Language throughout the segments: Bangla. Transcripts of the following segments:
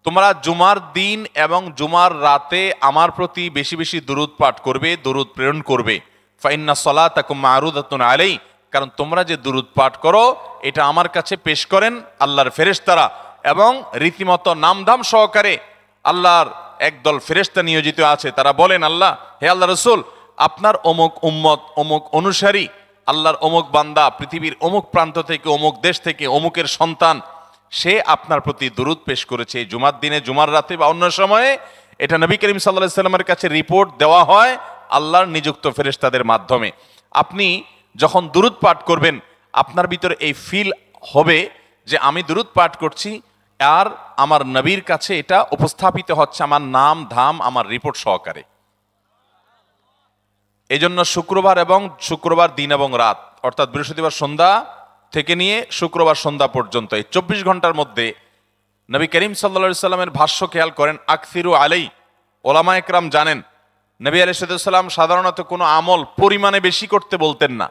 তোমরা জুমার দিন এবং জুমার রাতে আমার প্রতি বেশি বেশি দুরূদ পাঠ করবে, দুরূদ প্রেরণ করবে। ফাইন্না সলাতাকুম মারুদাতুন আলাই, কারণ তোমরা যে দুরূদ পাঠ করো এটা আমার কাছে পেশ করেন আল্লাহর ফেরেশতারা, এবং রীতিমতো নামধাম সহকারে আল্লাহর একদল ফেরেশতা নিয়োজিত আছে। তারা বলেন, আল্লাহ, হে আল্লাহ রসুল, আপনার অমুক উম্মত, অমুক অনুসারী, আল্লাহর অমুক বান্দা পৃথিবীর অমুক প্রান্ত থেকে, অমুক দেশ থেকে, অমুকের সন্তান, সে আপনার প্রতি দুরূদ পেশ করেছে জুমার দিনে, জুমার রাতে বা অন্য সময়ে। এটা নবী করিম সাল্লাল্লাহু আলাইহি সাল্লামের কাছে রিপোর্ট দেওয়া হয় আল্লাহর নিযুক্ত ফেরেশতাদের মাধ্যমে। আপনি যখন দুরূদ পাঠ করবেন, আপনার ভিতরে এই ফিল হবে যে আমি দুরূদ পাঠ করছি, আর আমার নবীর কাছে এটা উপস্থাপিত হচ্ছে আমার নাম ধাম, আমার রিপোর্ট সহকারে। এই জন্য শুক্রবার দিন এবং রাত, অর্থাৎ বৃহস্পতিবার সন্ধ্যা থেকে নিয়ে শুক্রবার সন্ধ্যা পর্যন্ত এই 24 ঘন্টার মধ্যে নবী করিম সাল্লাল্লাহু আলাইহি সাল্লামের ভাষ্য খেয়াল করেন। আকসিরু আলাই, ওলামা একরাম জানেন নবী আলাইহিস সালাম সাধারণত কোনো আমল পরিমাণে বেশি করতে বলতেন না।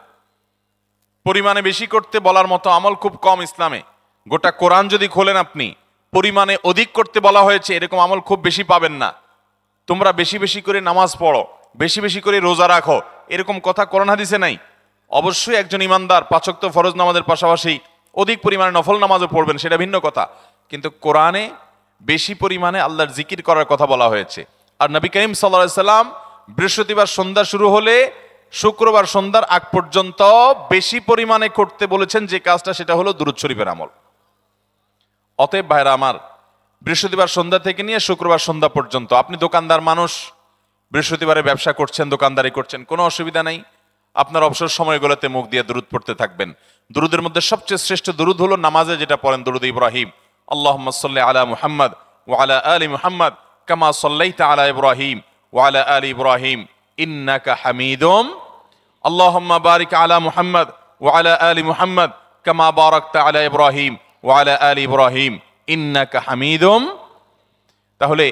পরিমাণে বেশি করতে বলার মতো আমল খুব কম ইসলামে। গোটা কোরআন যদি খোলেন আপনি, পরিমাণে অধিক করতে বলা হয়েছে এরকম আমল খুব বেশি পাবেন না। তোমরা বেশি বেশি করে নামাজ পড়ো, বেশি বেশি করে রোজা রাখো, এরকম কথা কোরআন হাদিসে নাই। অবশ্যই একজন ইমানদার 5 ওয়াক্ত ফরজ নামাজের পাশাপাশি অধিক পরিমাণে নফল নামাজও পড়বেন, সেটা ভিন্ন কথা। কিন্তু কোরআনে বেশি পরিমাণে আল্লাহর জিকির করার কথা বলা হয়েছে। আর নবী করিম সাল্লাল্লাহু আলাইহি সাল্লাম বৃহস্পতিবার সন্ধ্যা শুরু হলে শুক্রবার সন্ধ্যার আগ পর্যন্ত বেশি পরিমাণে করতে বলেছেন যে কাজটা, সেটা হলো দুরূদ শরীফের আমল। অতএব ভাইরা আমার, বৃহস্পতিবার সন্ধ্যা থেকে নিয়ে শুক্রবার সন্ধ্যা পর্যন্ত আপনি দোকানদার মানুষ, বৃহস্পতিবারে ব্যবসা করছেন, দোকানদারি করছেন, কোনো অসুবিধা নাই। আপনার অবসর সময়গুলোতে মুখ দিয়ে দুরূদ পড়তে থাকবেন। দুরূদের মধ্যে সবচেয়ে শ্রেষ্ঠ দুরূদ হলো নামাজে যেটা পড়েন, দুরূদ ইব্রাহিম। আল্লাহুম্মা সাল্লি আলা মুহাম্মদ ওয়া আলা আলি মুহাম্মদ কামা সাল্লাইতা আলা ইব্রাহিম ওয়া আলা আলি ইব্রাহিম ইন্নাকা হামিদুম। আল্লাহুম্মা বারিক আলা মুহাম্মদ ওয়া আলা আলি মুহাম্মদ কামা বারাকতা আলা ইব্রাহিম ওয়া আলা আলি ইব্রাহিম ইন্নাকা হামিদুম। তাহলে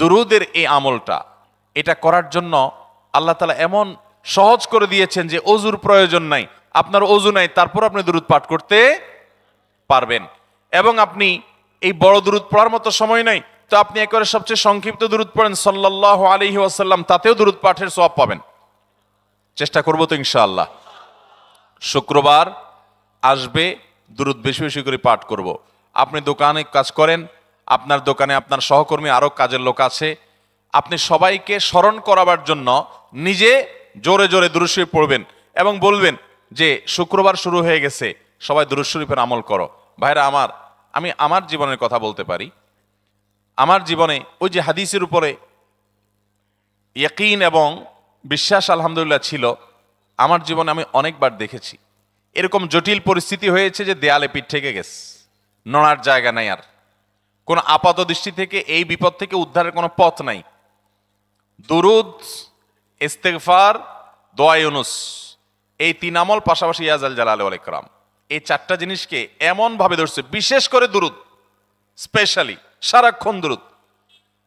দুরূদের এই আমলটা, এটা করার জন্য আল্লাহ তাআলা এমন সহজ করে দিয়েছেন যে ওযুর প্রয়োজন নাই। আপনার ওযু নাই, তারপর আপনি দুরূদ পাঠ করতে পারবেন। এবং আপনি এই বড় দুরূদ পড়ার মতো সময় নাই, তো আপনি একেবারে সবচেয়ে সংক্ষিপ্ত দুরূদ পড়েন সাল্লাল্লাহু আলাইহি ওয়াসাল্লাম, তাতেও দুরূদ পাঠের সওয়াব পাবেন। চেষ্টা করব তো ইনশাআল্লাহ। শুক্রবার আসবে, দুরূদ বেশি বেশি করে পাঠ করব। আপনি দোকানে কাজ করেন, আপনার দোকানে আপনার সহকর্মী আরো কাজের লোক আছে, আপনি সবাইকে স্মরণ করাবার জন্য নিজে জোরে জোরে দুরূদ শরীফ পড়বেন এবং বলবেন যে শুক্রবার শুরু হয়ে গেছে, সবাই দুরূদ শরীফের আমল করো। ভাইরা আমার, আমি আমার জীবনের কথা বলতে পারি। আমার জীবনে ওই যে হাদিসের উপরে ইয়াকিন এবং বিশ্বাস আলহামদুলিল্লাহ ছিল, আমার জীবনে আমি অনেকবার দেখেছি এরকম জটিল পরিস্থিতি হয়েছে যে দেয়ালে পিঠ থেকে গেছে, নড়ার জায়গা নাই, আর কোন আপাত দৃষ্টি থেকে এই বিপদ থেকে উদ্ধারের কোনো পথ নাই। দুরূদ, ইস্তেগফার, দোয়া ইউনুস, এই 3 আমল, পাশাপাশি ইয়া জাল জালালি ওয়াল ইকরাম, এই 4টা জিনিসকে এমন ভাবে ধরছে, বিশেষ করে দুরূদ, স্পেশালি সারাক্ষণ দুরূদ।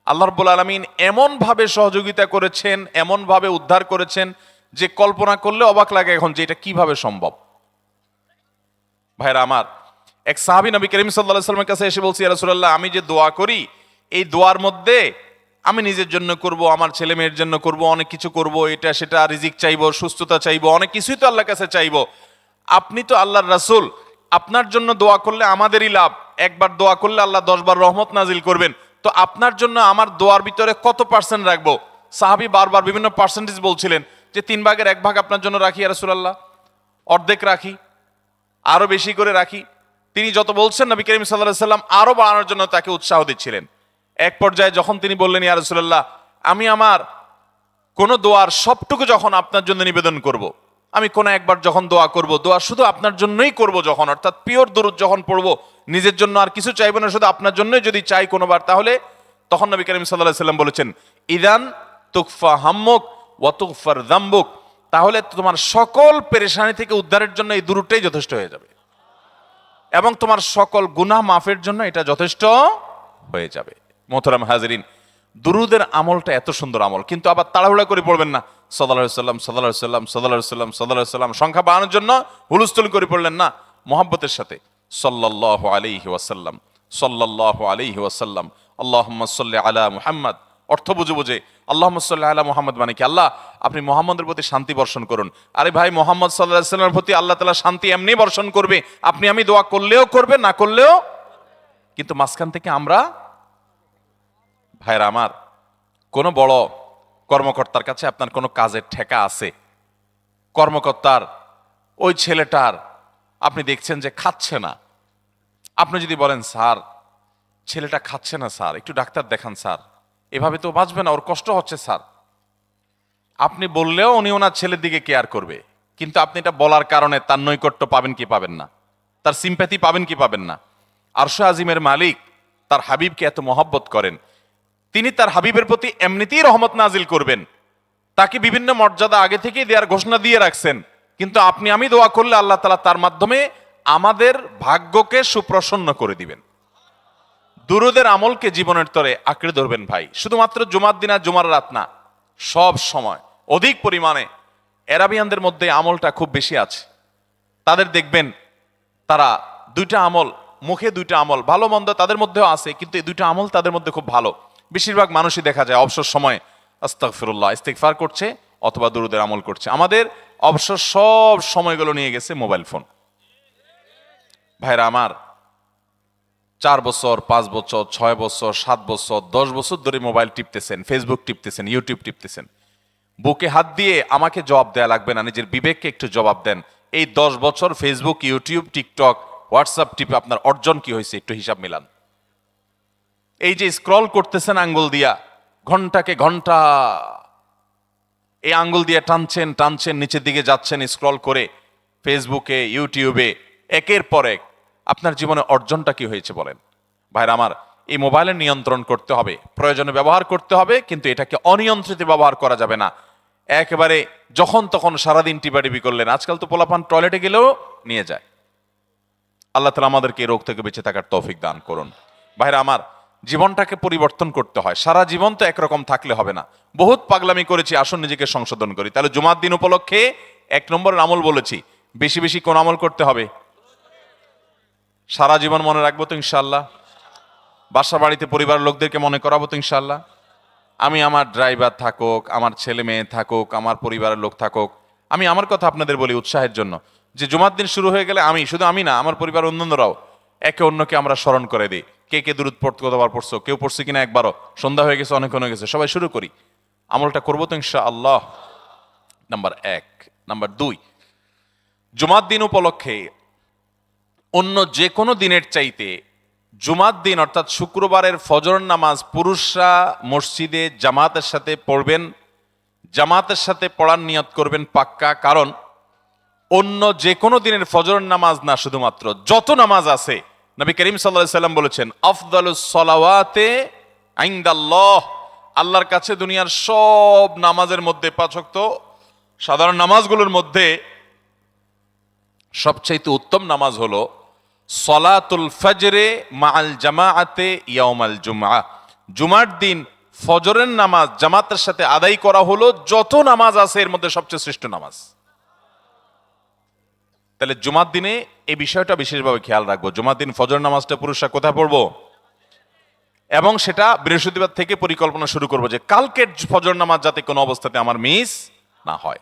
আল্লাহ রাব্বুল আলামিন এমন ভাবে সহযোগিতা করেছেন, এমন ভাবে উদ্ধার করেছেন যে কল্পনা করলে অবাক লাগে এখন যে এটা কিভাবে সম্ভব। ভাইরা আমার, এক সাহাবী নবী করিম সাল্লাল্লাহু আলাইহি ওয়াসাল্লামের কাছে এসে বলছে, ইয়া রাসূলুল্লাহ, আমি যে দোয়া করি, এই দোয়ার মধ্যে আমি নিজের জন্য করব, আমার ছেলে মেয়ের জন্য করব, অনেক কিছু করব, এটা সেটা, রিজিক চাইবো, সুস্থতা চাইবো, অনেক কিছুই তো আল্লাহর কাছে চাইবো। আপনি তো আল্লাহর রাসূল, আপনার জন্য দোয়া করলে আমাদেরই লাভ। একবার দোয়া করলে আল্লাহ 10 বার রহমত নাজিল করবেন। তো আপনার জন্য আমার দোয়ার ভিতরে কত পার্সেন্ট রাখবো? সাহাবী বারবার বিভিন্ন পার্সেন্টেজ বলছিলেন যে 3 ভাগের 1 ভাগ আপনার জন্য রাখি ইয়া রাসূলুল্লাহ, অর্ধেক রাখি, আরো বেশি করে রাখি। তিনি যত বলছেন নবী করিম সাল্লাল্লাহু আলাইহি সাল্লাম আরো বাড়ানোর জন্য তাকে উৎসাহ দিচ্ছিলেন। এক পর্যায়ে যখন তিনি বললেন, ইয়া রাসূলুল্লাহ, আমি আমার কোন দোয়ার সবটুকু যখন আপনার জন্য নিবেদন করব, আমি কোন একবার যখন দোয়া করব, দোয়া শুধু আপনার জন্যই করব যখন, অর্থাৎ পিওর দুরূদ যখন পড়বো, নিজের জন্য আর কিছু চাইবো না, শুধু আপনার জন্যই যদি চাই কোনোবার, তাহলে তখন নবী করিম সাল্লাল্লাহু আলাইহি সাল্লাম বলেছেন, ইদান তুকফা হাম্মুক ওয়া তুগফার যামবুক, তাহলে তোমার সকল পেরেশানি থেকে উদ্ধারের জন্য এই দুরূদটাই যথেষ্ট হয়ে যাবে, এবং তোমার সকল গুনাহ মাফের জন্য এটা যথেষ্ট হয়ে যাবে। মোহতারাম হাজরিন, দুরূদের আমলটা এত সুন্দর আমল, কিন্তু আবার তাড়াহুড়া করে পড়বেন না, সাল্লাল্লাহু আলাইহি সাল্লাম সাল্লাল্লাহু আলাইহি সাল্লাম সাল্লাল্লাহু আলাইহি সাল্লাম সাল্লাল্লাহু আলাইহি সাল্লাম, সংখ্যা বাড়ানোর জন্য হুলস্থুল করে পড়লেন না, মুহাব্বতের সাথে সাল্লাল্লাহু আলাইহি ওয়াসাল্লাম সাল্লাল্লাহু আলাইহি ওয়াসাল্লাম আল্লাহুম্মা সাল্লি আলা মুহাম্মদ, অর্থ বুঝে বুঝে আল্লাহুম্মা সাল্লি আলা মুহাম্মদ মানে কি, আল্লাহ আপনি মুহাম্মদের প্রতি শান্তি বর্ষণ করুন। আরে ভাই, মুহাম্মদ সাল্লাল্লাহু আলাইহি ওয়াসাল্লামের প্রতি আল্লাহ তাআলা শান্তি এমনি বর্ষণ করবে, আপনি আমি দোয়া করলেও করবে, না করলেও। কিন্তু মাঝখান থেকে আমরা, ভাইরা আমার, কোন বড় কর্মকর্তার কাছে আপনার কোনো কাজের ঠেকা আছে, কর্মকর্তার ওই ছেলেটার আপনি দেখছেন যে খাচ্ছে না, আপনি যদি বলেন স্যার ছেলেটা খাচ্ছে না স্যার, একটু ডাক্তার দেখান স্যার, এভাবে তো বাঁচবে না, ওর কষ্ট হচ্ছে স্যার, আপনি বললেও উনি ওনার ছেলের দিকে কেয়ার করবে। কিন্তু আপনি এটা বলার কারণে তার নৈকট্য পাবেন কি পাবেন না, তার সিম্প্যাথি পাবেন কি পাবেন না। আরশে আজিমের মালিক তার হাবিবকে এত মহব্বত করেন, তিনি তার হাবিবের প্রতি এমনিতেই রহমত নাজিল করবেন, তাকে বিভিন্ন মর্যাদা আগে থেকেই দেওয়ার ঘোষণা দিয়ে রাখছেন। কিন্তু আপনি আমি দোয়া করলে আল্লাহ তাআলা তার মাধ্যমে আমাদের ভাগ্যকে সুপ্রসন্ন করে দিবেন। দুরুদের আমলকে জীবনের তরে আঁকড়ে ধরবেন ভাই, শুধুমাত্র জুমার দিন আর জুমার রাত না, সব সময় অধিক পরিমাণে। এরাবিয়ানদের মধ্যে আমলটা খুব বেশি আছে, তাদের দেখবেন তারা দুইটা আমল, মুখে দুইটা আমল, ভালো মন্দ তাদের মধ্যেও আছে, কিন্তু এই দুইটা আমল তাদের মধ্যে খুব ভালো। বেশিরভাগ মানুষই দেখা যায় অবসর সময়ে আস্তাগফিরুল্লাহ ইস্তিগফার করছে অথবা দুরুদের আমল করছে। আমাদের অবসর সব সময়গুলো নিয়ে গেছে মোবাইল ফোন। ভাইরা আমার, 4 বছর 5 বছর 6 বছর 7 বছর 10 বছর ধরে মোবাইল টিপতেছেন, ফেসবুক টিপতেছেন, ইউটিউব টিপতেছেন। বুকে হাত দিয়ে আমাকে জবাব দেয়া লাগবে না, নিজের বিবেককে একটু জবাব দেন। এই 10 বছর ফেসবুক, ইউটিউব, টিকটক, হোয়াটসঅ্যাপ টিপে আপনার অর্জন কি হয়েছে একটু হিসাব মিলান। এই যে স্ক্রল করতেছেন আঙ্গুল দিয়া, ঘন্টাকে ঘন্টা এই আঙ্গুল দিয়ে টানছেন টানছেন, নিচের দিকে যাচ্ছেন স্ক্রল করে ফেসবুকে, ইউটিউবে, একের পর এক, আপনার জীবনে অর্জনটা কি হয়েছে বলেন। ভাইরা আমার, এই মোবাইলের নিয়ন্ত্রণ করতে হবে, প্রয়োজনে ব্যবহার করতে হবে, কিন্তু এটাকে অনিয়ন্ত্রিত ব্যবহার করা যাবে না। একেবারে যখন তখন সারাদিন টিপাটিপি করলেন, আজকাল তো পোলাপান টয়লেটে গেলেও নিয়ে যায়। আল্লাহ তাআলা আমাদেরকে এই রোগ থেকে বেঁচে থাকার তৌফিক দান করুন। ভাইরা আমার, জীবনটাকে পরিবর্তন করতে হয়, সারা জীবন তো একরকম থাকলে হবে না। বহুত পাগলামি করেছি, আসুন নিজেকে সংশোধন করি। তাহলে জুমার দিন উপলক্ষে 1 নম্বরের আমল বলেছি, বেশি বেশি কোন আমল করতে হবে? সারা জীবন মনে রাখবো তো ইনশাআল্লাহ? বাসা বাড়িতে পরিবারের লোকদেরকে মনে করাবো তো ইনশাআল্লাহ? আমি আমার ড্রাইভার থাকুক, আমার ছেলে মেয়ে থাকুক, আমার পরিবারের লোক থাকুক, আমি আমার কথা আপনাদের বলি উৎসাহের জন্য, যে জুমার দিন শুরু হয়ে গেলে আমি, শুধু আমি না, আমার পরিবার অন্যান্যরাও একে অন্যকে আমরা স্মরণ করে দিই। কে কে দুরূদ পড়তে কতবার পড়ছো, কেউ পড়ছে কিনা একবারও, সন্ধ্যা হয়ে গেছে, অনেকক্ষণ হয়ে গেছে, সবাই শুরু করি। আমলটা করবো তো ইনশাআল্লাহ? নাম্বার 1। নাম্বার 2, জুমার দিন উপলক্ষে অন্য যে কোনো দিনের চাইতে জুমার দিন অর্থাৎ শুক্রবারের ফজর নামাজ পুরুষরা মসজিদে জামাতের সাথে পড়বেন, জামাতের সাথে পড়ার নিয়ত করবেন পাক্কা। কারণ অন্য যে কোনো দিনের ফজর নামাজ না, শুধুমাত্র যত নামাজ আছে, নবী করিম সাল্লাল্লাহু আলাইহি সাল্লাম বলেছেন আফদালুস সালাওয়াতে ইনদাল্লাহ, আল্লাহর কাছে দুনিয়ার সব নামাজের মধ্যে, 5 ওয়াক্ত সাধারণ নামাজগুলোর মধ্যে সবচাইতে উত্তম নামাজ হলো সলাতুল ফজরে মাআল জামাআতে ইয়াউমাল জুমআ, জুমার দিন ফজরের নামাজ জামাতের সাথে আদায় করা হলো যত নামাজ আছে এর মধ্যে সবচেয়ে শ্রেষ্ঠ নামাজ। তাহলে জুমার দিনে এই বিষয়টা বিশেষভাবে খেয়াল রাখবো। জুমার দিন ফজর নামাজটা পুরুষরা কোথায় পড়বো, এবং সেটা বৃহস্পতিবার থেকে পরিকল্পনা শুরু করবো যে কালকের ফজর নামাজ যাতে কোনো অবস্থাতে আমার মিস না হয়।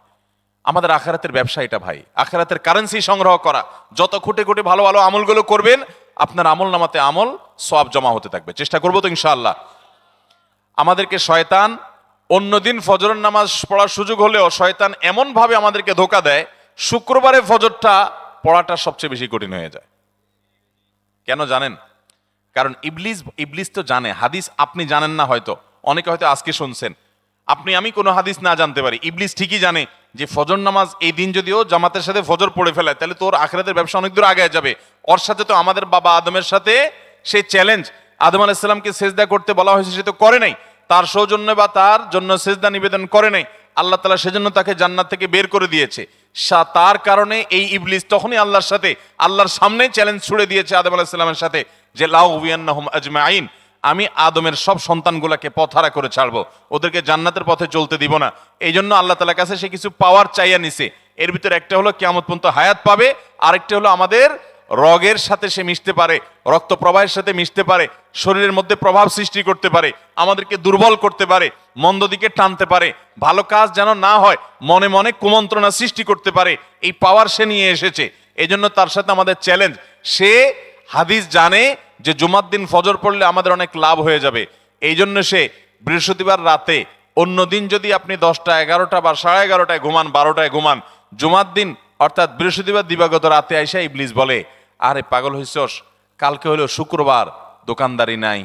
আমাদের আখিরাতের ব্যবসা এটা ভাই, আখিরাতের কারেন্সি সংগ্রহ করা। যত খুঁটে খুঁটে ভালো ভালো আমলগুলো করবেন, আপনার আমল নামাতে আমল সওয়াব জমা হতে থাকবে। চেষ্টা করবো তো ইনশাআল্লাহ? আমাদেরকে শয়তান অন্যদিন ফজরের নামাজ পড়ার সুযোগ হলেও শয়তান এমন ভাবে আমাদেরকে ধোঁকা দেয়, শুক্রবারে ফজরটা পড়াটা সবচেয়ে বেশি কঠিন হয়ে যায়। কেন জানেন? কারণ ইবলিস তো জানে হাদিস, আপনি জানেন না, হয়তো অনেকে হয়তো আজকে শুনছেন, আপনি আমি কোনো হাদিস না জানতে পারি, ইবলিস ঠিকই জানে যে ফজর নামাজ এই দিন যদিও জামাতের সাথে ফজর পড়ে ফেলায়, তাহলে তোর আখিরাতের ব্যবসা অনেক দূর আগে যাবে। ওর সাথে তো আমাদের বাবা আদমের সাথে সেই চ্যালেঞ্জ, আদম আলাইহিস সালামকে সেজদা করতে বলা হয়েছে, সে তো করে নাই, তার সৌজন্য বা তার জন্য সেজদা নিবেদন করে নাই, আল্লাহ তাআলা সেজন্য তাকে জান্নাত থেকে বের করে দিয়েছে। তার কারণে এই ইবলিস তখনই আল্লাহর সাথে, আল্লাহর সামনে চ্যালেঞ্জ ছুড়ে দিয়েছে আদম আলাইহিস সালামের সাথে যে লাউবিয়ান্নাহুম আজমাইন, আমি আদমের সব সন্তানগুলোকে পথহারা করে ছাড়বো, ওদেরকে জান্নাতের পথে চলতে দিব না। এই জন্য আল্লাহ তাআলার কাছে সে কিছু পাওয়ার চাইয়া নিছে। এর ভিতরে একটা হলো কিয়ামত পর্যন্ত হায়াত পাবে, আরেকটা হলো আমাদের রগের সাথে সে মিশতে পারে, রক্ত প্রবাহের সাথে মিশতে পারে, শরীরের মধ্যে প্রভাব সৃষ্টি করতে পারে, আমাদেরকে দুর্বল করতে পারে, মন্দ দিকে টানতে পারে, ভালো কাজ যেন না হয় মনে মনে কুমন্ত্রণা সৃষ্টি করতে পারে। এই পাওয়ার সে নিয়ে এসেছে। এই জন্য তার সাথে আমাদের চ্যালেঞ্জ, সে হাদিস জানে যে জুমার দিন ফজর পড়লে আমাদের অনেক লাভ হয়ে যাবে। এই জন্য সে বৃহস্পতিবার রাতে, অন্য দিন যদি আপনি 10টা 11টা বা 11:30টায় ঘুমান, 12টায় ঘুমান, জুমার দিন অর্থাৎ বৃহস্পতিবার দিবাগত রাতে আইসা ইবলিস বলে, আরে পাগল হইছস, কালকে হলো শুক্রবার, দোকানদারি নাই,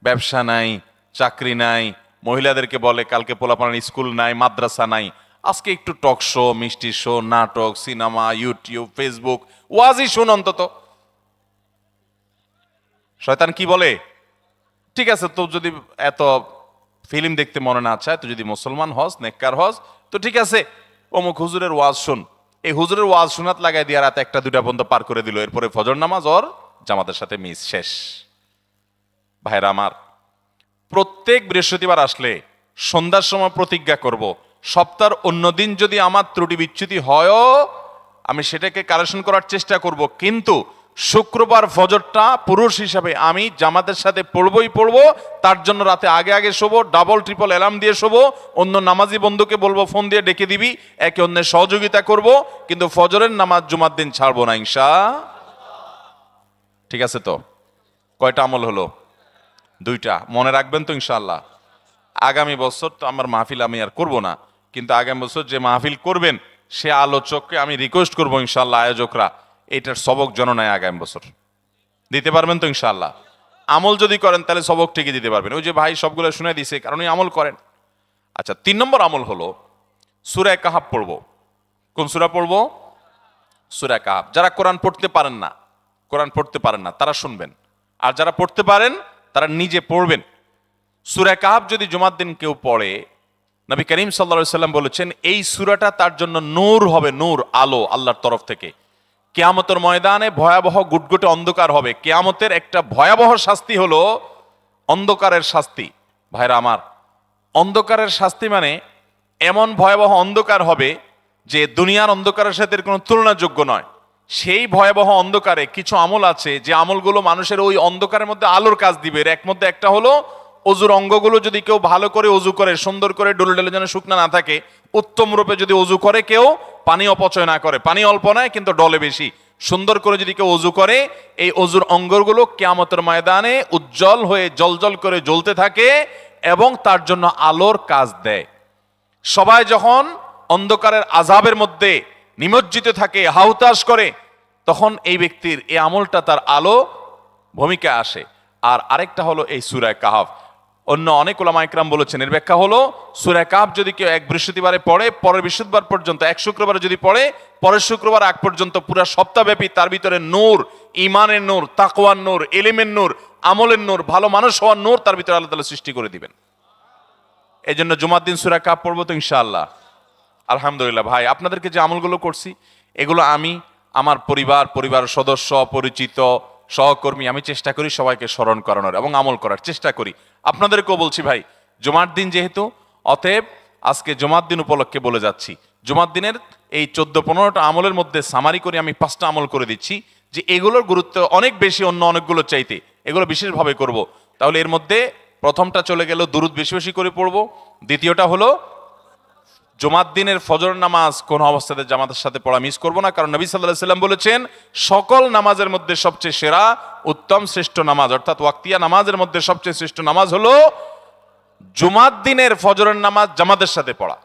ব্যবসা নাই, চাকরি নাই, মহিলাদেরকে বলে কালকে পোলাপানের স্কুল নাই, মাদ্রাসা নাই, আজকে একটু টক শো, মিষ্টি শো, নাটক, সিনেমা, ইউটিউব, ফেসবুক, ওয়াজই শুন অন্তত। শয়তান কি বলে, ঠিক আছে তো যদি এত ফিল্ম দেখতে মনে না চায়, তো যদি মুসলমান হস, নেককার হস, তো ঠিক আছে অমুক হুজুরের ওয়াজ শুন। এই হুজুরের ওয়াজ শোনাত লাগাই দিয়ে রাত 1টা 2টা পর্যন্ত পার করে দিল। এরপরে ফজর নামাজ ওর জামাতের সাথে মিস, শেষ। ভাইরা আমার, প্রত্যেক বৃহস্পতিবার আসলে সন্ধ্যার সময় প্রতিজ্ঞা করব, সপ্তাহের অন্য দিন যদি আমার ত্রুটি বিচ্যুতি হয়ও আমি সেটাকে কারেকশন করার চেষ্টা করব, কিন্তু শুক্রবার ফজরটা পুরুষ হিসাবে আমি জামাতের সাথে পড়বই পড়বো। তার জন্য রাতে আগে আগে শোবো, ডাবল ট্রিপল অ্যালার্ম দিয়ে শোবো, অন্য নামাজি বন্ধুকে বলবো ফোন দিয়ে ডেকে দিবি, একে অন্যের সহযোগিতা করব, কিন্তু ফজরের নামাজ জুমার দিন ছাড়বো না ঠিক আছে তো? কয়টা আমল হলো? 2টা। মনে রাখবেন তো ইনশাআল্লাহ? আগামী বছর তো আমার মাহফিল আমি আর করব না, কিন্তু আগামী বছর যে মাহফিল করবেন সে আলোচককে আমি রিকোয়েস্ট করবো ইনশাআল্লাহ, আয়োজকরা এটার সবক যেন নেয় আগামী বছর। দিতে পারবেন তো ইনশাআল্লাহ? আমল যদি করেন তাহলে সবক ঠিকই দিতে পারবেন। ওই যে ভাই সবগুলো শুনে দিছে, কারণ এই আমল করেন। আচ্ছা, 3 নম্বর আমল হলো সূরা কাহাফ পড়বো। কোন সূরা পড়বো? সূরা কাহাফ। যারা কোরআন পড়তে পারেন না তারা শুনবেন, আর যারা পড়তে পারেন তারা নিজে পড়বেন। সূরা কাহাফ যদি জুমার দিন কেউ পড়ে, নবী করিম সাল্লাল্লাহু আলাইহি সাল্লাম বলেছেন এই সূরাটা তার জন্য নূর হবে, নূর, আলো আল্লাহর তরফ থেকে। কিয়ামতের ময়দানে ভয়াবহ গুটগুটে অন্ধকার হবে। কিয়ামতের একটা ভয়াবহ শাস্তি হলো অন্ধকারের শাস্তি। ভাইরা আমার, অন্ধকারের শাস্তি মানে এমন ভয়াবহ অন্ধকার হবে যে দুনিয়ার অন্ধকারের সাথে কোনো তুলনাযোগ্য নয়। সেই ভয়াবহ অন্ধকারে কিছু আমল আছে যে আমলগুলো মানুষের ওই অন্ধকারের মধ্যে আলোর কাজ দিবে। এর মধ্যে একটা হলো অজুর অঙ্গগুলো যদি কেউ ভালো করে অজু করে, সুন্দর করে ডলে ডলে যেন শুকনা না থাকে, উত্তম রূপে যদি অজু করে কেউ, পানি অপচয় না করে, পানি অল্প নেয় কিন্তু ডলে বেশি, সুন্দর করে যদি কেউ অজু করে, এই অজুর অঙ্গগুলো কিয়ামতের ময়দানে উজ্জ্বল হয়ে জলজল করে জ্বলতে থাকে এবং তার জন্য আলোর কাজ দেয়। সবাই যখন অন্ধকারের আযাবের মধ্যে নিমজ্জিত থাকে, হাহুতাশ করে, তখন এই ব্যক্তির এই আমলটা তার আলো ভূমিকা আসে। আর আরেকটা হলো এই সূরা কাহাফ। অন্য অনেক উলামা ইকরাম বলেছেন এর ব্যাখ্যা হলো সূরা কাহাফ যদি কেউ এক বৃহস্পতিবারে পড়ে, পরের বৃহস্পতিবার পর্যন্ত, এক শুক্রবারে যদি পড়ে, পরের শুক্রবার আগ পর্যন্ত পুরো সপ্তাহব্যাপী তার ভিতরে নূর, ঈমানের নূর, তাকওয়ার নূর, ইলমের নূর, আমলের নূর, ভালো মানুষ হওয়ার নূর তার ভিতরে আল্লাহ তাআলা সৃষ্টি করে দিবেন। এই জন্য জুমার দিন সূরা কাহাফ পড়বো তো ইনশাআল্লাহ। আলহামদুলিল্লাহ ভাই, আপনাদেরকে যে আমলগুলো করছি এগুলো আমি, আমার পরিবার সদস্য, পরিচিত, সহকর্মী, আমি চেষ্টা করি সবাইকে স্মরণ করানোর এবং আমল করার চেষ্টা করি। আপনাদেরকেও বলছি ভাই, জুমার দিন যেহেতু, অতএব আজকে জুমার দিন উপলক্ষে বলে যাচ্ছি, জুমার দিনের এই 14-15টা আমলের মধ্যে সামারি করে আমি 5টা আমল করে দিচ্ছি, যে এগুলোর গুরুত্ব অনেক বেশি অন্য অনেকগুলো চাইতে, এগুলো বিশেষভাবে করব। তাহলে এর মধ্যে প্রথমটা চলে গেল দুরুদ বেশি বেশি করে পড়বো। দ্বিতীয়টা হলো জুমার দিনের ফজর নামাজ কোন অবস্থাতে জামাতের সাথে পড়া মিস করবো না, কারণ নবী সাল্লাল্লাহু আলাইহি সাল্লাম বলেছেন সকল নামাজের মধ্যে সবচেয়ে সেরা, উত্তম, শ্রেষ্ঠ নামাজ, অর্থাৎ ওয়াক্তিয়া নামাজের মধ্যে সবচেয়ে শ্রেষ্ঠ নামাজ হলো জুমার দিনের ফজরের নামাজ জামাতের সাথে পড়া।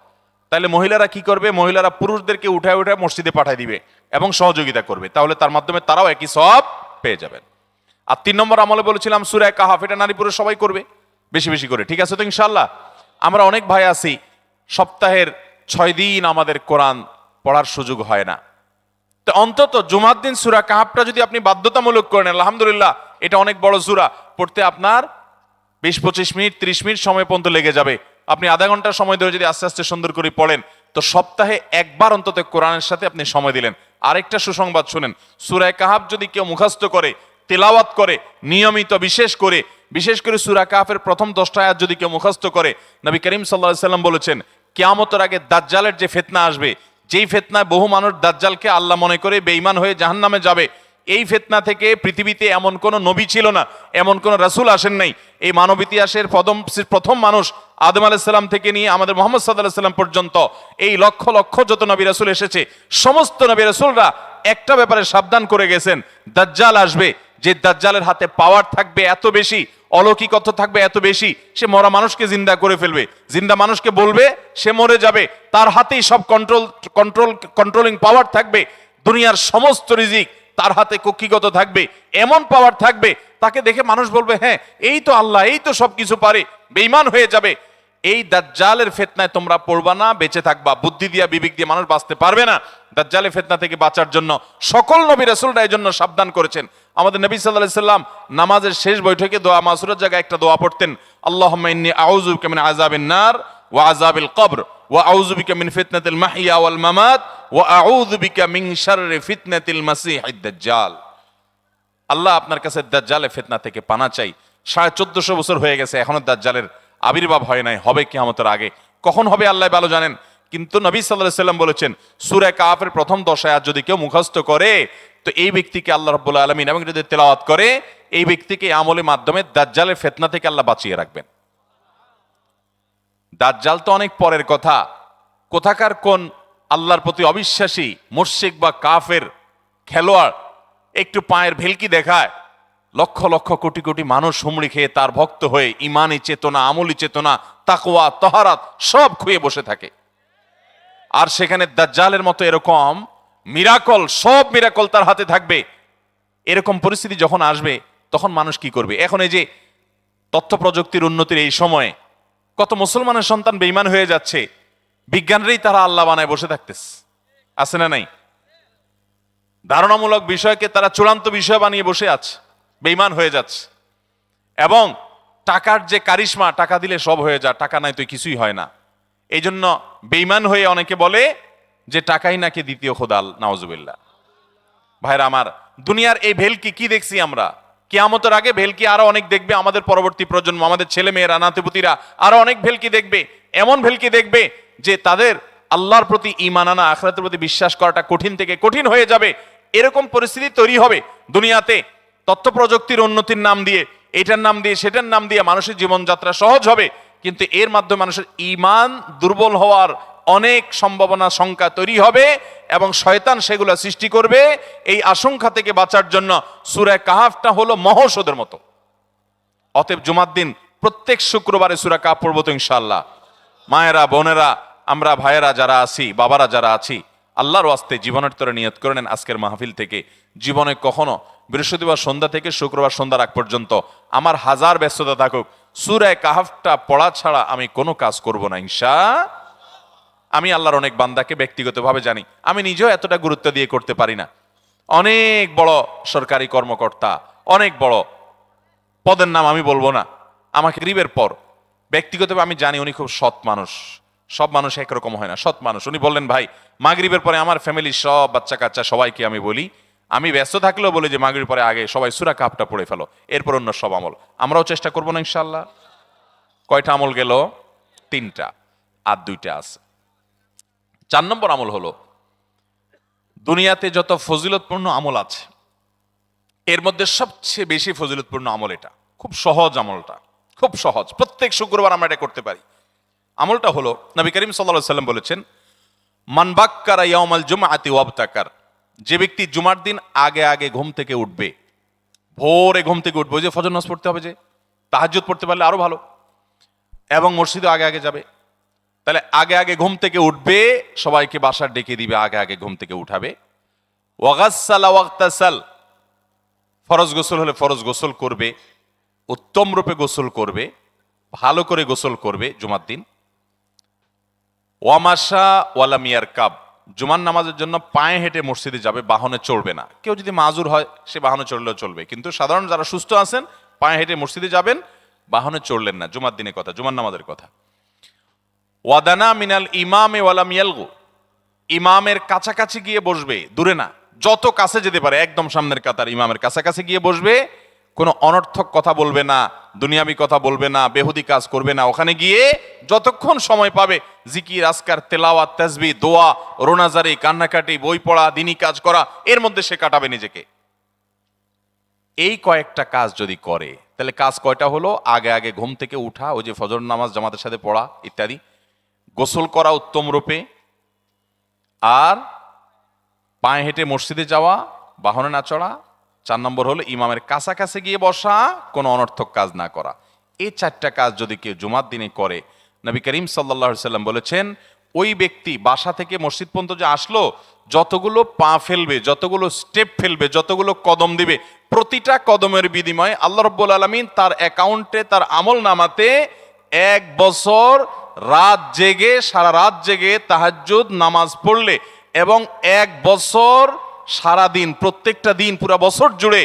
তাহলে মহিলারা কি করবে? মহিলারা পুরুষদেরকে উঠায় উঠায় মসজিদে পাঠিয়ে দিবে এবং সহযোগিতা করবে, তাহলে তার মাধ্যমে তারাও একই সওয়াব পেয়ে যাবেন। আর 3 নম্বর আমলে বলেছিলাম সূরা কাহাফ, এটা নারী পুরুষ সবাই করবে বেশি বেশি করে, ঠিক আছে তো ইনশাআল্লাহ? আমরা অনেক ভাই আছি সপ্তাহের 6 দিন আমাদের কোরআন পড়ার সুযোগ হয় না, তো অন্তত জুমার দিন সূরা কাহাফটা যদি আপনি বাধ্যতামূলক করেন, আলহামদুলিল্লাহ, এটা অনেক বড় সূরা, পড়তে আপনার 20-25 মিনিট 30 মিনিট সময় পর্যন্ত লেগে যাবে। আপনি আধা ঘন্টা সময় ধরে যদি আস্তে আস্তে সুন্দর করে পড়েন, তো সপ্তাহে একবার অন্তত কোরআনের সাথে আপনি সময় দিলেন। আরেকটা সুসংবাদ শুনেন, সূরা কাহাফ যদি কেউ মুখস্থ করে, তেলাওয়াত করে নিয়মিত, বিশেষ করে সূরা কাহাফের প্রথম 10টা আয়াত যদি কেউ মুখস্থ করে, নবী করিম সাল্লাল্লাহু আলাইহি সাল্লাম বলেছেন কিয়ামতের আগে দাজ্জালের যে ফিতনা আসবে, যেই ফিতনায় বহু মানুষ দাজ্জালকে আল্লাহ মনে করে বেঈমান হয়ে জাহান্নামে যাবে, এই ফিতনা থেকে পৃথিবীতে এমন কোন নবী ছিল না, এমন কোন রাসূল আসেন নাই। এই মানব ইতিহাসের প্রথম মানুষ আদম আলাইহিস সালাম থেকে নিয়ে আমাদের মুহাম্মদ সাল্লাল্লাহু আলাইহি সাল্লাম পর্যন্ত এই লক্ষ লক্ষ যত নবী রাসূল এসেছে, সমস্ত নবী রাসূলরা একটা ব্যাপারে সাবধান করে গেছেন, দাজ্জাল আসবে। যে দাজ্জালের হাতে পাওয়ার থাকবে এত বেশি, অলৌকিকত্ব থাকবে এত বেশি, সে মরা মানুষকে জিন্দা করে ফেলবে, জিন্দা মানুষকে বলবে সে মরে যাবে, তার হাতেই সব কন্ট্রোলিং পাওয়ার থাকবে, দুনিয়ার সমস্ত রিজিক তার হাতে কক্ষিগত থাকবে, এমন পাওয়ার থাকবে তাকে দেখে মানুষ বলবে হ্যাঁ এই তো আল্লাহ, এই তো সবকিছু পারে, বেঈমান হয়ে যাবে। এই দাজ্জালের ফিতনায় তোমরা পড়বা না, বেঁচে থাকবা। বুদ্ধি দিয়া বিবেক দিয়ে মানুষ বাঁচতে পারবে না। দাজ্জালের ফিতনা থেকে বাঁচার জন্য সকল নবী রাসূলরা এই জন্য সাবধান করেছেন। আমাদের নবী সাল্লাল্লাহু আলাইহি সাল্লাম নামাজের শেষ বৈঠকে দোয়া মাসুরের জায়গায় একটা দোয়া পড়তেন, আল্লাহুম্মা ইন্নী আউযু বিকা মিন আযাবিন নার ওয়া আযাবিল কবর ওয়া আউযু বিকা মিন ফিতনাতিল মাহইয়া ওয়াল মামাত ওয়া আউযু বিকা মিন শাররি ফিতনাতিল মাসীহিদ দাজ্জাল। আল্লাহ আপনার কাছে দাজ্জালের ফিতনা থেকে পানা চাই। 1450 বছর হয়ে গেছে, এখনো দাজ্জালের আবির্ভাব হয় নাই, হবে কিয়ামতের আগে। কখন হবে আল্লাহ ভালো জানেন। কিন্তু নবী সাল্লাল্লাহু আলাইহি সাল্লাম বলেছেন, সূরা কাফের প্রথম 10 আয়াত যদি কেউ মুখস্থ করে তো এই ব্যক্তিকে আল্লাহ রাব্বুল আলামিন এবং যদি তেলাওয়াত করে এই ব্যক্তিকে আমলের মাধ্যমে দাজ্জালের ফিতনা থেকে আল্লাহ বাঁচিয়ে রাখবেন। দাজ্জাল তো অনেক পরের কথা। কোথাকার কোন আল্লাহর প্রতি অবিশ্বাসী মুশরিক বা কাফের খেলোয়াড় একটু পায়ের ভেলকি দেখায়, লক্ষ লক্ষ কোটি কোটি মানুষ হুমড়ি খেয়ে তার ভক্ত হয়ে ইমানি চেতনা, আমলি চেতনা, তাকওয়া, তাহারাত সব খুঁয়ে বসে থাকে। আর সেখানে দাজ্জালের মতো এরকম মিরাকল, সব মিরাকল তার হাতে থাকবে। এরকম পরিস্থিতি যখন আসবে তখন মানুষ কি করবে? এখন এই যে তথ্য প্রযুক্তির উন্নতির এই সময়ে কত মুসলমানের সন্তান বেঈমান হয়ে যাচ্ছে, বিজ্ঞানরেই তারা আল্লাহ বানায় বসে থাকতেছে, আছে না নাই? ধারণামূলক বিষয়কে তারা চূড়ান্ত বিষয় বানিয়ে বসে আছে, বেঈমান হয়ে যাচ্ছে। এবং টাকার যে কারিশমা, টাকা দিলে সব হয়ে যায়, টাকা নাই তো কিছুই হয় না। এই জন্য বেঈমান হয়ে অনেকে বলে যে টাকাই নাকি দ্বিতীয় খোদা, নাউজুবিল্লাহ। ভাইরা আমার, দুনিয়ার এই ভেলকি কি দেখছি আমরা? কিয়ামতের আগে ভেলকি আরো অনেক দেখবে আমাদের পরবর্তী প্রজন্ম, আমাদের ছেলে মেয়েরা, নাতিপুতিরা আরো অনেক ভেলকি দেখবে। এমন ভেলকি দেখবে যে তাদের আল্লাহর প্রতি ঈমান আনা, আখিরাতের প্রতি বিশ্বাস করাটা কঠিন থেকে কঠিন হয়ে যাবে। এরকম পরিস্থিতি তৈরি হবে দুনিয়াতে। তথ্য প্রযুক্তির উন্নতির নাম দিয়ে, এটার নাম দিয়ে, সেটার নাম দিয়ে মানুষের জীবনযাত্রা সহজ হবে, কিন্তু এর মাধ্যমে মানুষের ঈমান দুর্বল হওয়ার অনেক সম্ভাবনা, সংখ্যা তৈরি হবে এবং শয়তান সেগুলো সৃষ্টি করবে। এই আশঙ্কা থেকে বাঁচার জন্য সূরা কাহফটা হলো মহৌষধের মতো। অতএব জুমার দিন প্রত্যেক শুক্রবারে সূরা কাহফ পড়ব তো ইনশাআল্লাহ। মায়েরা, বোনেরা, আমরা ভাইয়েরা যারা আছি, বাবারা যারা আছি, আল্লাহর ওয়াস্তে জীবনের তরে নিয়ত করে নেন আজকের মাহফিল থেকে জীবনে কখনো বৃহস্পতিবার সন্ধ্যা থেকে শুক্রবার সন্ধ্যার আগ পর্যন্ত আমার হাজার ব্যস্ততা থাকুক, সূরা কাহফটা পড়া ছাড়া আমি কোনো কাজ করব না ইনশাআল্লাহ। আমি আল্লাহর অনেক বান্দাকে ব্যক্তিগতভাবে জানি, আমি নিজেও এতটা গুরুত্ব দিয়ে করতে পারি না। অনেক বড় সরকারি কর্মকর্তা, অনেক বড় পদের নাম আমি বলবো না, আমাকে গরিবের পর ব্যক্তিগতভাবে আমি জানি উনি খুব সৎ মানুষ। সব মানুষ একরকম হয় না, সৎ মানুষ। উনি বললেন ভাই মাগরিবের পরে আমার ফ্যামিলির সব বাচ্চা কাচ্চা সবাইকে আমি বলি, আমি ব্যস্ত থাকলেও বলি যে মাগরিবের পরে আগে সবাই সূরা কাহফটা পড়ে ফেলো, এরপর অন্য সব আমল। আমরাও চেষ্টা করবো না ইনশাআল্লাহ। কয়টা আমল গেল? 3টা, আর 2টা আছে। 4 নম্বর আমল হলো, দুনিয়াতে যত ফজিলতপূর্ণ আমল আছে এর মধ্যে সবচেয়ে বেশি ফজিলতপূর্ণ আমল এটা। খুব সহজ আমলটা, খুব সহজ, প্রত্যেক শুক্রবার আমরা এটা করতে পারি। আমলটা হলো, নবী করিম সাল্লাল্লাহু আলাইহি সাল্লাম বলেছেন, মান বাক্কারা ইয়াউমাল জুমআতি ওয়াবতাকার, যে ব্যক্তি জুমার দিন আগে আগে ঘুম থেকে উঠবে, ভোরে ঘুম থেকে উঠবে, ওই যে ফজর নামাজ পড়তে হবে, যে তাহাজ্জুদ পড়তে পারলে আরো ভালো, এবং মসজিদে আগে আগে যাবে। তাহলে আগে আগে ঘুম থেকে উঠবে, সবাইকে বাসার ডেকে দিবে, আগে আগে ঘুম থেকে উঠাবে। ওয়াগাসসালা ওয়াগতাসাল, ফরজ গোসল হলে ফরজ গোসল করবে, উত্তম রূপে গোসল করবে, ভালো করে গোসল করবে জুমার দিন। ওয়ামাশা ওয়ালাম ইয়ারকাব, জুমার নামাজের জন্য পায়ে হেঁটে মসজিদে যাবে, বাহনে চড়বে না। কেউ যদি মাজুর হয় সে বাহনে চড়লেও চলবে, কিন্তু সাধারণ যারা সুস্থ আছেন পায়ে হেঁটে মসজিদে যাবেন, বাহনে চড়লেন না। জুমার দিনের কথা, জুমার নামাজের কথা। ওয়াদানা মিনাল ইমামে ওয়ালাম ইয়ালগু, ইমামের কাছাকাছি গিয়ে বসবে, দূরে না, যত কাছে যেতে পারে একদম সামনের কাতার ইমামের কাছাকাছি গিয়ে বসবে, কোনো অনর্থক কথা বলবে না, দুনিয়াবি কথা বলবে না, বেহুদি কাজ করবে না। ওখানে গিয়ে যতক্ষণ সময় পাবে জিকির, আজকার, তেলাওয়াত, তাসবিহ, দোয়া, রোনাজারি, কান্নাকাটি, বই পড়া, দিনী কাজ করা, এর মধ্যে সে কাটাবে নিজেকে। এই কয়েকটা কাজ যদি করে, তাহলে কাজ কয়টা হলো? আগে আগে ঘুম থেকে উঠা, ওই যে ফজর নামাজ জামাতের সাথে পড়া ইত্যাদি, গোসল করা উত্তম রূপে, আর পায়ে হেঁটে মসজিদে যাওয়া, বাহনে না চড়া, 4 নম্বর হলো ইমামের কাছাকাছি গিয়ে বসা, কোনো অনর্থক কাজ না করা। এই 4টা কাজ যদি কেউ জুমার দিনে করে, নবী করিম সাল্লাল্লাহু আলাইহি সাল্লাম বলেছেন ওই ব্যক্তি বাসা থেকে মসজিদ পর্যন্ত যে আসলো, যতগুলো পা ফেলবে, যতগুলো স্টেপ ফেলবে, যতগুলো কদম দিবে, প্রতিটা কদমের বিনিময়ে আল্লাহ রাব্বুল আলামিন তার অ্যাকাউন্টে, তার আমল নামাতে 1 বছর রাত জেগে, সারা রাত জেগে তাহাজ্জুদ নামাজ পড়লে এবং 1 বছর সারা দিন, প্রত্যেকটা দিন পুরা বছর জুড়ে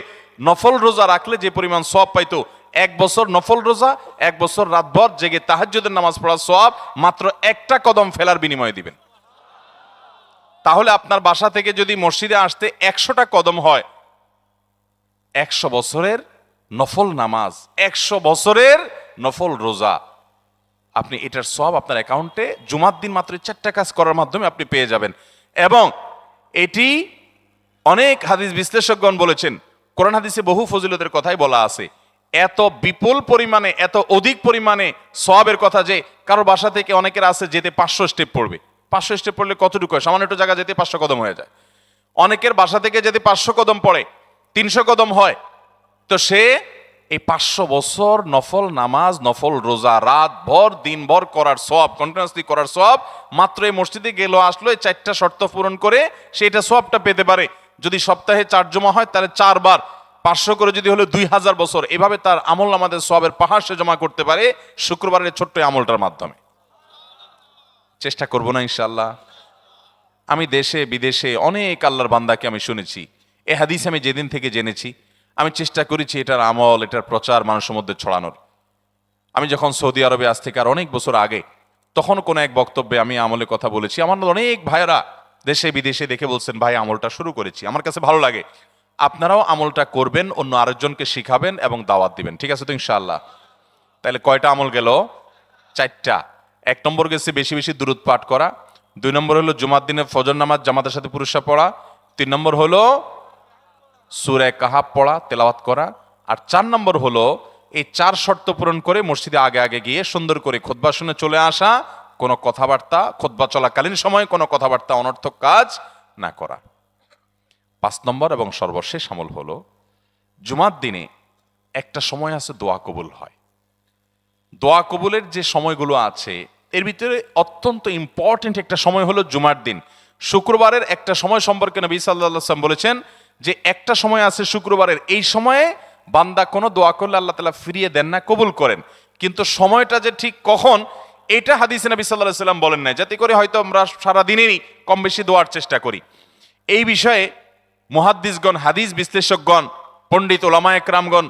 নফল রোজা রাখলে যে পরিমাণ সওয়াব পাইতো, 1 বছর নফল রোজা, 1 বছর রাতভর জেগে তাহাজ্জুদের নামাজ পড়ার সওয়াব মাত্র একটা কদম ফেলার বিনিময়ে দিবেন। তাহলে আপনার বাসা থেকে যদি মসজিদে আসতে 100টা কদম হয়, 100 বছরের নফল নামাজ, 100 বছরের নফল রোজা, আপনি এটার সওয়াব আপনার অ্যাকাউন্টে জুমার দিন মাত্র 4টা কাজ করার মাধ্যমে আপনি পেয়ে যাবেন। এবং এটি অনেক হাদিস বিশ্লেষকগণ বলেছেন, কোরআন হাদিসে বহু ফজিলতের কথাই বলা আছে, এত বিপুল পরিমাণে, এত অধিক পরিমাণে সওয়াবের কথা যে কারো বাসা থেকে অনেকের আছে যেতে 500 স্টেপ পড়বে। 500 স্টেপ পড়লে কতটুকু হয়? সামান্য একটু জায়গা যেতে 500 কদম হয়ে যায়। অনেকের বাসা থেকে যদি 500 কদম পড়ে 300 কদম হয়, তো সে এই 500 বছর নফল নামাজ, নফল রোজা, রাত ভর দিন ভর করার সওয়াব, কন্টিনিউয়াসলি করার সওয়াব মাত্র এই মসজিদে গেল আসলো, এই 4টা শর্ত পূরণ করে সেটা সওয়াবটা পেতে পারে। যদি সপ্তাহে 4 জমা হয় তাহলে 4 বার 500 করে যদি হলো 2000 বছর, এভাবে তার আমল নামাজের সওয়াবের পাহাড় সে জমা করতে পারে শুক্রবারের ছোট্ট আমলটার মাধ্যমে। চেষ্টা করব না ইনশাআল্লাহ? আমি দেশে বিদেশে অনেক আল্লাহর বান্দাকে আমি শুনেছি, এ হাদিস আমি যেদিন থেকে জেনেছি আমি চেষ্টা করেছি এটার আমল, এটার প্রচার মানুষের মধ্যে ছড়ানোর। আমি যখন সৌদি আরবে আজ থেকে আর অনেক বছর আগে, তখন কোনো এক বক্তব্যে আমি আমলের কথা বলেছি। আমার অনেক ভাইয়েরা দেশে বিদেশে দেখে বলছেন, ভাই আমলটা শুরু করেছি, আমার কাছে ভালো লাগে, আপনারাও আমলটা করবেন, অন্য আরেকজনকে শিখাবেন এবং দাওয়াত দিবেন। ঠিক আছে তো ইনশাআল্লাহ? তাহলে কয়টা আমল গেল? 4টা। 1 নম্বর গেছে বেশি বেশি দুরূদ পাঠ করা, 2 নম্বর হলো জুমার দিনে ফজর নামাজ জামাতের সাথে পুরুষরা পড়া, 3 নম্বর হলো সূরা কাহাফ পড়া, তেলাওয়াত করা, আর 4 নম্বর হলো এই 4 শর্ত পূরণ করে মসজিদে আগে আগে গিয়ে সুন্দর করে খুতবা শুনে চলে আসা, কোনো কথাবার্তা, খুতবা চলাকালীন সময়ে কোনো কথাবার্তা, অনর্থক কাজ না করা। 5 নম্বর এবং সর্বশেষ আমল হলো জুমার দিনে একটা সময় আছে দোয়া কবুল হয়। দোয়া কবুলের যে সময়গুলো আছে এর ভিতরে অত্যন্ত ইম্পর্টেন্ট একটা সময় হলো জুমার দিন। শুক্রবারের একটা সময় সম্পর্কে নবী সাল্লাল্লাহু আলাইহি ওয়াসাল্লাম বলেছেন যে একটা সময় আছে শুক্রবারের, এই সময়ে বান্দা কোনো দোয়া করলে আল্লাহ তাআলা ফিরিয়ে দেন না, কবুল করেন। কিন্তু সময়টা যে ঠিক কখন, এটা হাদিসে নবী সাল্লাল্লাহু আলাইহি ওয়াসাল্লাম বলেন নাই, যাতে করে হয়তো আমরা সারা দিনেরই কম বেশি দোয়ার চেষ্টা করি। এই বিষয়ে মুহাদ্দিসগণ, হাদিস বিশ্লেষকগণ, পণ্ডিত ওলামায়ে কেরামগণ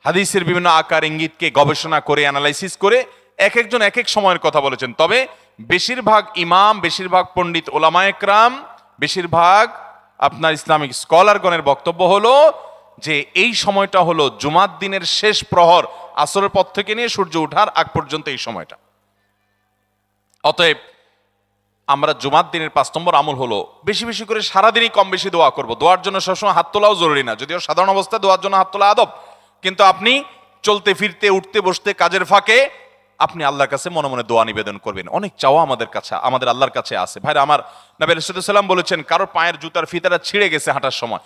হাদিসের বিভিন্ন আকার ইঙ্গিতকে গবেষণা করে, অ্যানালাইসিস করে এক একজন এক এক সময়ের কথা বলেছেন। তবে বেশিরভাগ ইমাম, বেশিরভাগ পণ্ডিত ওলামায়ে কেরাম, বেশিরভাগ আপনার ইসলামিক স্কলারগণের বক্তব্য হলো যে এই সময়টা হলো জুমার দিনের শেষ প্রহর, আসরের পর থেকে নিয়ে সূর্য ওঠার আগ পর্যন্ত এই সময়টা। অতএব আমরা জুমার দিনের 5 নম্বর আমল হলো বেশি বেশি করে সারাদিনই কম বেশি দোয়া করব। দোয়ার জন্য সবসময় হাত তোলাও জরুরি না, যদিও সাধারণ অবস্থায় দোয়ার জন্য হাত তোলা আদব, কিন্তু আপনি চলতে ফিরতে, উঠতে বসতে, কাজের ফাঁকে আপনি আল্লাহর কাছে মনে মনে দোয়া নিবেদন করবেন। অনেক চাওয়া আমাদের কাছে, আমাদের আল্লাহর কাছে আছে। ভাইরা আমার, নবী সাল্লাল্লাহু আলাইহি ওয়াসাল্লাম বলেছেন কারোর পায়ের জুতার ফিতাটা ছিঁড়ে গেছে হাঁটার সময়,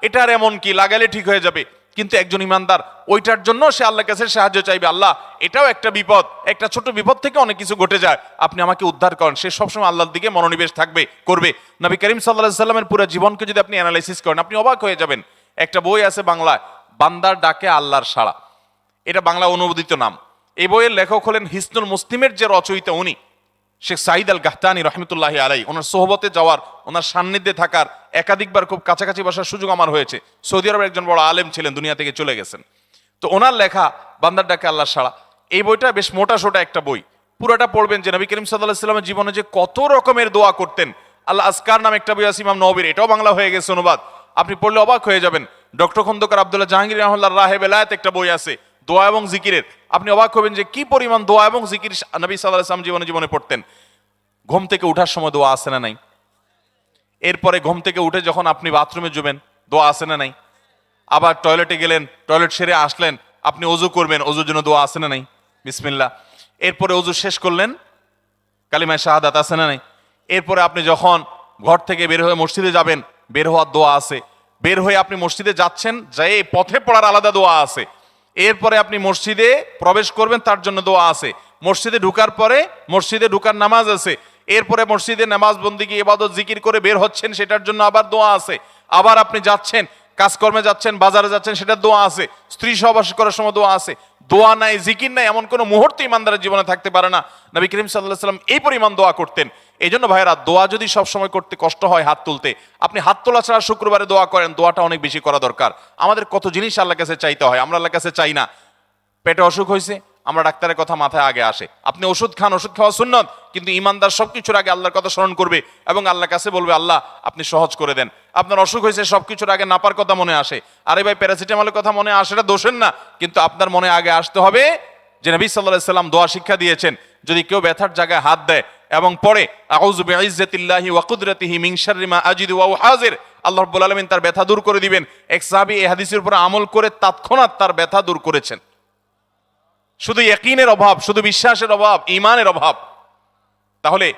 এটার এমন কি, লাগালে ঠিক হয়ে যাবে। কিন্তু একজন ইমানদার ওইটার জন্য সে আল্লাহর কাছে সাহায্য চাইবে, আল্লাহ এটাও একটা বিপদ, একটা ছোট বিপদ থেকে অনেক কিছু ঘটে যায়, আপনি আমাকে উদ্ধার করেন। সে সবসময় আল্লাহর দিকে মনোনিবেশ করবে। নবী করিম সাল্লাল্লাহু আলাইহি ওয়াসাল্লামের পুরো জীবনকে যদি আপনি অ্যানালাইসিস করেন, আপনি অবাক হয়ে যাবেন। একটা বই আছে বাংলায়, বান্দার ডাকে আল্লাহর সাড়া, এটা বাংলা অনুবাদিত নাম। এই বইয়ের লেখক হলেন হিসনুল মুসলিমের যে রচয়িতা, উনি শেখ সাঈদ আল গাহতানী রহমতুল্লাহি আলাইহি। ওনার সোহবতে যাওয়ার, ওনার সান্নিধ্যে থাকার, একাধিকবার খুব কাছাকাছি বসার সুযোগ আমার হয়েছে। সৌদি আরবের একজন বড় আলেম ছিলেন, দুনিয়া থেকে চলে গেছেন। তো ওনার লেখা বান্দার ডাকে আল্লাহর সাড়া, এই বইটা বেশ মোটা সোটা একটা বই। পুরোটা পড়বেন যে নবী করিম সাল্লাল্লাহু আলাইহি ওয়াসাল্লামের জীবনে যে কত রকমের দোয়া করতেন। আল্লাহ আজকার নামে একটা বই আছে ইমাম নববীর, এটাও বাংলা হয়ে গেছে অনুবাদ, আপনি পড়লে অবাক হয়ে যাবেন। ডক্টর খন্দকার আব্দুল্লাহ জাহাঙ্গীর রাহমাতুল্লাহ রাহে বেলায়েত একটা বই আছে দোয়া এবং জিকিরের, আপনি অবাক হবেন যে কি পরিমাণ দোয়া এবং জিকির নবী সাল্লাল্লাহু আলাইহি ওয়াসাল্লাম জীবনে পড়তেন। ঘুম থেকে উঠার সময় দোয়া আছে না নাই? এরপরে ঘুম থেকে উঠে যখন আপনি বাথরুমে যাবেন দোয়া আছে না নাই? আবার টয়লেটে গেলেন, টয়লেট সেরে আসলেন, আপনি অজু করবেন, অজুর জন্য দোয়া আছে না নাই? বিসমিল্লাহ। এরপরে অজু শেষ করলেন, কালিমায়ে শাহাদাত আছে না নাই? এরপরে আপনি যখন ঘর থেকে বের হয়ে মসজিদে যাবেন, বের হওয়ার দোয়া আছে। বের হয়ে আপনি মসজিদে যাচ্ছেন, যাই পথে পড়ার আলাদা দোয়া আছে। এরপরে আপনি মসজিদে প্রবেশ করবেন, তার জন্য দোয়া আছে। মসজিদে ঢুকার পরে মসজিদে ঢুকার নামাজ আছে। এরপরে মসজিদে নামাজ বন্দিগি ইবাদত জিকির করে বের হচ্ছেন, সেটার জন্য আবার দোয়া আছে। আবার আপনি যাচ্ছেন, কাজকর্মে যাচ্ছেন, বাজারে যাচ্ছেন, সেটার দোয়া আছে। স্ত্রী সহবাস করার সময় দোয়া আছে। দোয়া নাই, জিকির নাই, এমন কোনো মুহূর্তে ইমানদারের জীবনে থাকতে পারে না। নবী করিম সাল্লাল্লাহু আলাইহি ওয়াসাল্লাম এই পরিমাণ দোয়া করতেন। এই জন্য ভাইয়েরা, দোয়া যদি সবসময় করতে কষ্ট হয় হাত তুলতে, আপনি হাত তোলা ছাড়া শুক্রবারে দোয়া করেন, দোয়াটা অনেক বেশি করা দরকার। আমাদের কত জিনিস আল্লাহর কাছে চাইতে হয়, আমরা আল্লাহর কাছে চাই না। পেটে অসুখ হয়েছে, আমরা ডাক্তারের কথা মাথায় আগে আসে। আপনি ওষুধ খান, ওষুধ খাওয়া সুন্নত, কিন্তু ইমানদার সবকিছুর আগে আল্লাহর কথা স্মরণ করবে এবং আল্লাহর কাছে বলবে, আল্লাহ আপনি সহজ করে দেন। আপনার অসুখ হয়েছে, সবকিছুর আগে নাপার কথা মনে আসে। আরে ভাই, প্যারাসিটামলের কথা মনে আসে, এটা দোষের না, কিন্তু আপনার মনে আগে আসতে হবে যে নবী সাল্লাল্লাহু আলাইহি সাল্লাম দোয়া শিক্ষা দিয়েছেন, যদি কেউ ব্যথার জায়গায় হাত দেয় এবং পড়ে আউযু বিইজ্জাতিল্লাহি ওয়া কুদরাতিহি মিন শাররি মা আজিদু ওয়া হাজির, আল্লাহ রাব্বুল আলামিন তার ব্যথা দূর করে দিবেন। এক সাহাবী এই হাদিসের উপর আমল করে তৎক্ষণাৎ তার ব্যথা দূর করেছেন। শুধু ইয়াকিনের অভাব, শুধু বিশ্বাসের অভাব, ঈমানের অভাব। তাহলে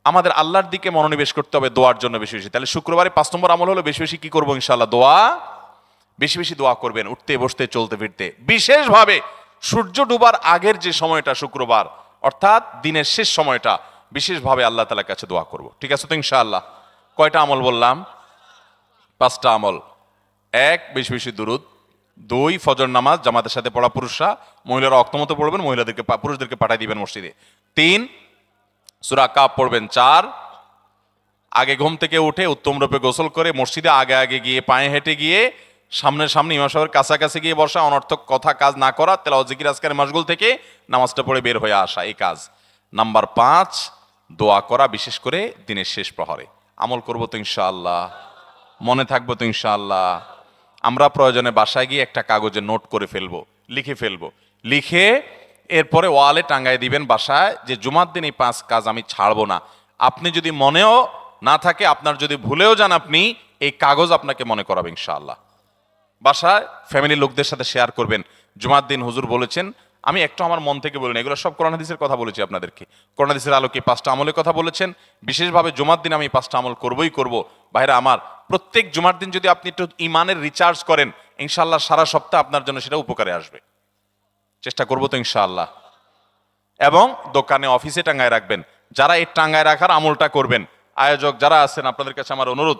আমাদের আল্লাহর দিকে মনোনিবেশ করতে হবে দোয়ার জন্য বেশি বেশি। তাহলে শুক্রবারে ৫ নম্বর আমল হলো বেশি বেশি কি করবো? ইনশাআল্লাহ দোয়া, বেশি বেশি দোয়া করবেন, উঠতে বসতে চলতে ফিরতে। বিশেষভাবে সূর্য ডুবার আগের যে সময়টা শুক্রবার, অর্থাৎ দিনের শেষ সময়টা, বিশেষভাবে আল্লাহ তাআলার কাছে দোয়া করব। ঠিক আছে তো ইনশাআল্লাহ? কয়টা আমল বললাম? 5টা আমল। 1, বেশি বেশি দুরুদ। 2, ফজর নামাজ জামাতের সাথে পড়া পুরুষরা, মহিলারা অক্তমত পড়বেন, মহিলাদেরকে পুরুষদেরকে পাঠিয়ে দিবেন মসজিদে। 3, সূরা কাফ পড়বেন। 4, আগে ঘুম থেকে উঠে উত্তম রূপে গোসল করে মসজিদে আগে আগে গিয়ে পায়ে হেঁটে গিয়ে সামনের সামনে ইমাম সাহেবের কাছাকাছি গিয়ে বসা, অনর্থক কথা কাজ না করা, তেলাওয়াত জিকির আজকারের মাশগুল থেকে নামাজটা পড়ে বের হয়ে আসা, এই কাজ। নাম্বার 5, দোয়া করা, বিশেষ করে দিনের শেষ প্রহরে। আমল করবো তো ইনশাআল্লাহ? মনে থাকবো তো ইনশাআল্লাহ? আমরা প্রয়োজনে বাসায় গিয়ে একটা কাগজে নোট করে ফেলবো, লিখে ফেলবো। লিখে এরপরে ওয়ালে টাঙ্গায় দিবেন বাসায়, যে জুমার দিন এই 5 কাজ আমি ছাড়বো না। আপনি যদি মনেও না থাকে, আপনার যদি ভুলেও যান, আপনি এই কাগজ আপনাকে মনে করাবে ইনশাআল্লাহ। বাসায় ফ্যামিলির লোকদের সাথে শেয়ার করবেন, জুমার দিন হুজুর বলেছেন, আমি একটু আমার মন থেকে বলিনি, এগুলো সব কোরআন হাদিসের কথা বলেছি আপনাদেরকে। কোরআন হাদিসের আলোকে 5টা আমলের কথা বলেছেন, বিশেষভাবে জুমার দিন আমি 5টা আমল করবই করব। ভাইরা আমার, প্রত্যেক জুমার দিন যদি আপনি একটু ইমানের রিচার্জ করেন, ইনশাআল্লাহ সারা সপ্তাহ আপনার জন্য সেটা উপকারে আসবে। চেষ্টা করবো তো ইনশাআল্লাহ? এবং দোকানে অফিসে টাঙ্গায় রাখবেন। যারা এই টাঙ্গায় রাখার আমলটা করবেন, আয়োজক যারা আছেন, আপনাদের কাছে আমার অনুরোধ,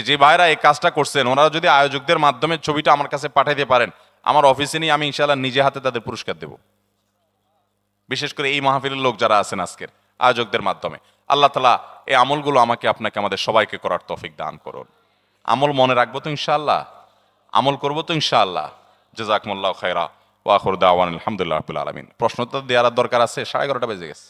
যে ভাইরা এই কাজটা করছেন, ওনারা যদি আয়োজকদের মাধ্যমে ছবিটা আমার কাছে পাঠাইতে পারেন, আমার অফিসে নিয়ে আমি ইনশাআল্লাহ নিজে হাতে তাদের পুরস্কার দেব। বিশেষ করে এই মাহফিলের লোক যারা আছেন আজকের, আয়োজকদের মাধ্যমে। আল্লাহ তাআলা এই আমলগুলো আমাকে আপনাকে আমাদের সবাইকে করার তৌফিক দান করুন। আমল মনে রাখবো তো ইনশাআল্লাহ? আমল করবো তো ইনশাআল্লাহ? জাযাকুমুল্লাহু খায়রা ওয়া আখিরু দাওয়ানা আলহামদুলিল্লাহি রাব্বিল আলামিন। প্রশ্ন তো দেওয়ার দরকার আছে, 11:30 বেজে গেছে।